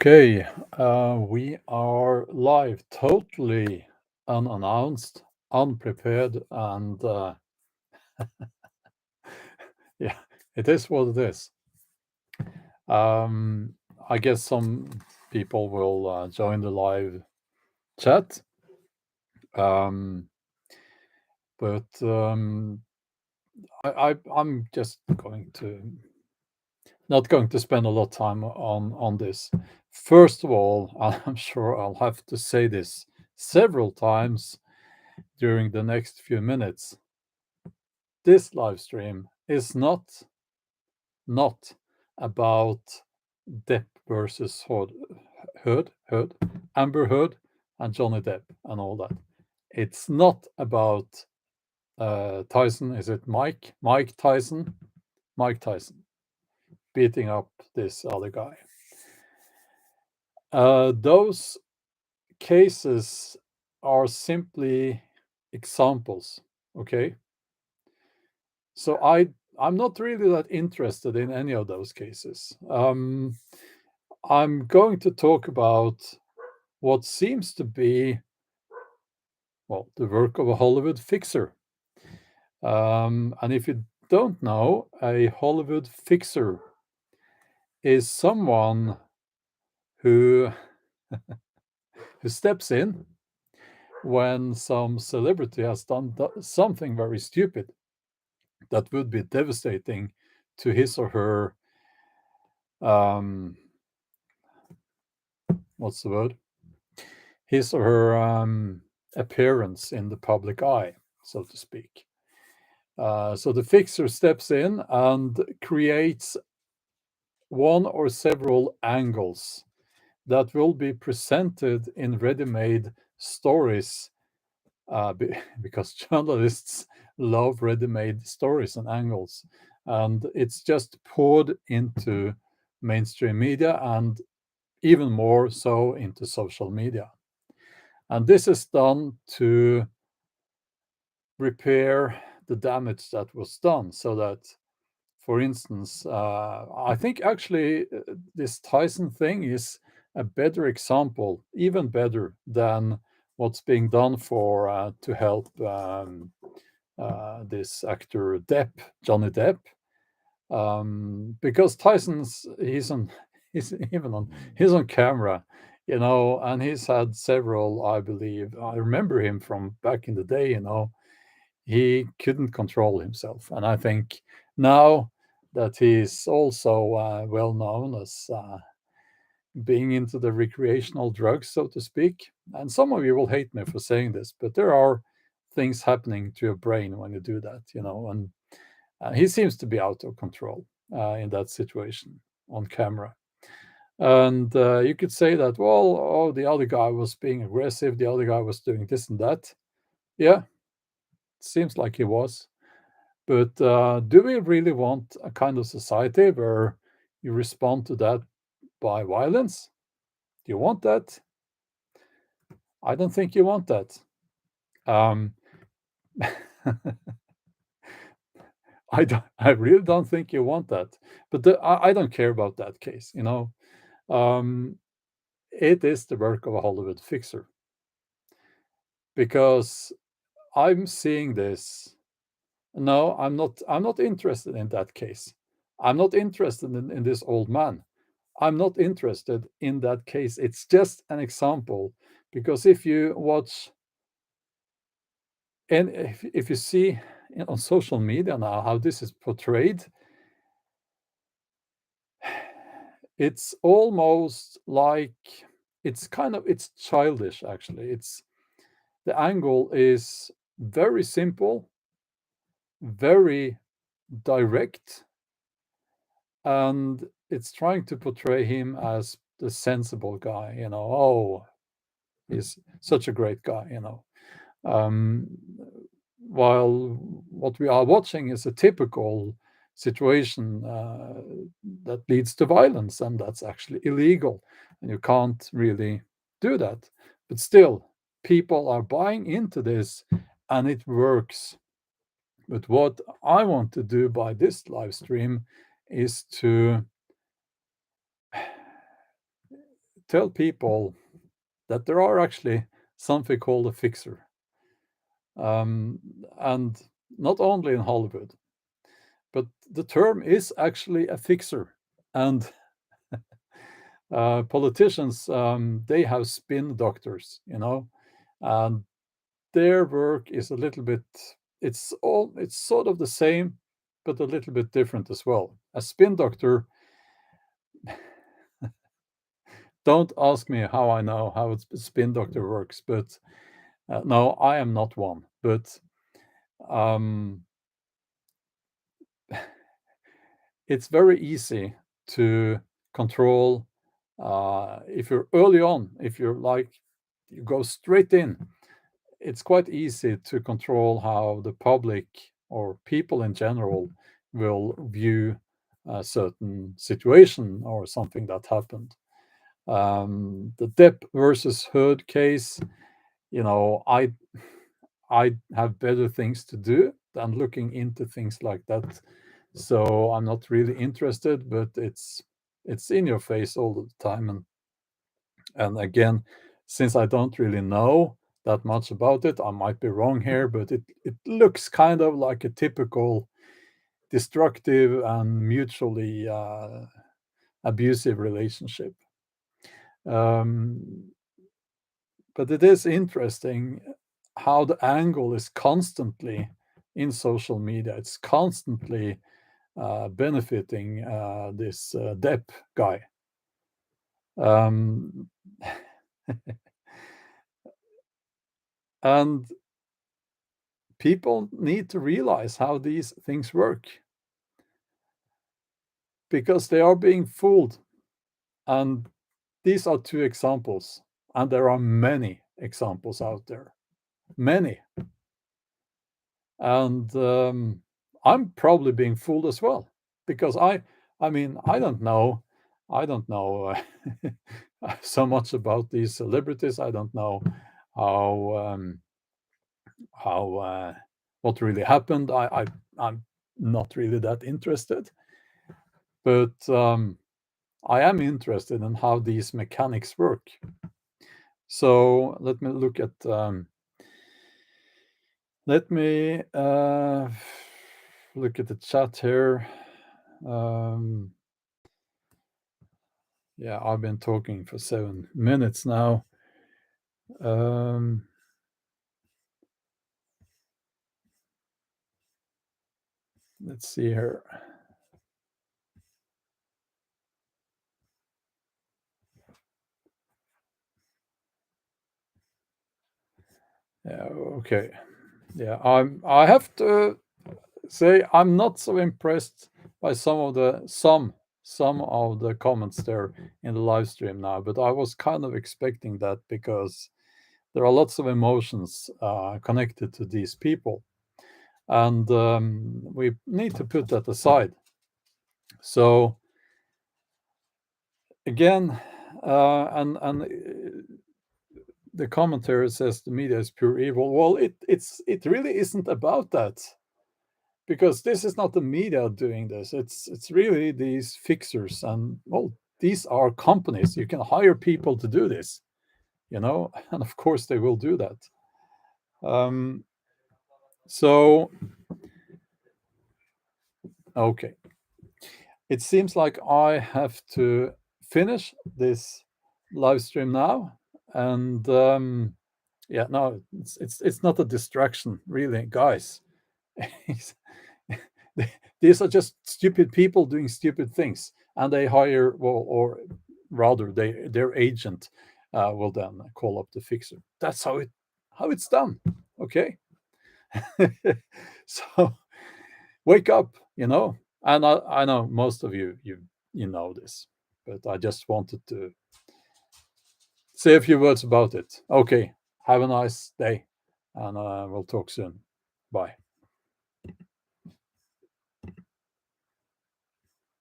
Okay, we are live, totally unannounced, unprepared, and yeah, it is what it is. Um, I guess some people will join the live chat, um, but I'm just going to not going to spend a lot of time on this. First of all, I'm sure I'll have to say this several times during the next few minutes. This live stream is not about Depp versus Heard, Amber Heard, and Johnny Depp and all that. It's not about Tyson. Is it Mike? Mike Tyson? Mike Tyson beating up this other guy. Those cases are simply examples, okay? So I'm not really that interested in any of those cases. I'm going to talk about what seems to be, well, the work of a Hollywood fixer. And if you don't know, a Hollywood fixer is someone who who steps in when some celebrity has done something very stupid that would be devastating to his or her um, what's the word? His or her appearance in the public eye, so to speak. So the fixer steps in and creates one or several angles that will be presented in ready-made stories because journalists love ready-made stories and angles. And it's just poured into mainstream media and even more so into social media. And this is done to repair the damage that was done so that, for instance, I think actually this Tyson thing is a better example, even better than what's being done for to help this actor Depp, Johnny Depp, because Tyson's he's even on he's on camera, and he's had several, I believe. I remember him from back in the day, he couldn't control himself. And I think now that he's also well known as being into the recreational drugs, so to speak, and some of you will hate me for saying this, but there are things happening to your brain when you do that, and he seems to be out of control in that situation on camera. And you could say that, well, oh, the other guy was being aggressive, the other guy was doing this and that. Yeah, seems like he was. But do we really want a kind of society where you respond to that by violence? Do you want that? I don't think you want that. Um, I really don't think you want that. But I don't care about that case. Um, it is the work of a Hollywood fixer because I'm seeing this. No, I'm not. I'm not interested in that case. I'm not interested in this old man. I'm not interested in that case. It's just an example because if you watch and if you see on social media now how this is portrayed, it's almost like it's childish actually. It's the angle is very simple, very direct, and it's trying to portray him as the sensible guy, oh, he's such a great guy, Um, while what we are watching is a typical situation that leads to violence, and that's actually illegal, and you can't really do that. But still, people are buying into this, and it works. But what I want to do by this live stream is to tell people that there are actually something called a fixer. Um, and not only in Hollywood, but the term is actually a fixer. And politicians, they have spin doctors, and their work is a little bit, it's sort of the same, but a little bit different as well. A spin doctor, don't ask me how I know how a spin doctor works, but no, I am not one. But um, it's very easy to control if you're early on, if you're like, you go straight in, it's quite easy to control how the public or people in general will view a certain situation or something that happened. The Depp versus Heard case, I have better things to do than looking into things like that. So I'm not really interested, but it's in your face all the time. And again, since I don't really know that much about it, I might be wrong here, but it looks kind of like a typical destructive and mutually abusive relationship. Um, but it is interesting how the angle is constantly in social media. It's constantly benefiting this Depp guy. Um, and people need to realize how these things work because they are being fooled. And these are two examples. And there are many examples out there. Many. And I'm probably being fooled as well because I mean, I don't know so much about these celebrities. I don't know how how what really happened. I'm not really that interested, but I am interested in how these mechanics work. So let me look at look at the chat here. Yeah, I've been talking for 7 minutes now. Let's see here. Yeah, okay. Yeah, I have to say I'm not so impressed by some of the comments there in the live stream now, but I was kind of expecting that because there are lots of emotions connected to these people, and we need to put that aside. So again, and the commentary says the media is pure evil. Well, it really isn't about that, because this is not the media doing this. It's really these fixers, and well, these are companies. You can hire people to do this, and of course they will do that. So okay, it seems like I have to finish this live stream now, and yeah, no, it's not a distraction, really, guys. These are just stupid people doing stupid things, and they hire, well, or rather, their agent will then call up the fixer. That's how it's done. Okay, so wake up, And I know most of you know this, but I just wanted to say a few words about it. Okay, have a nice day, and we'll talk soon. Bye.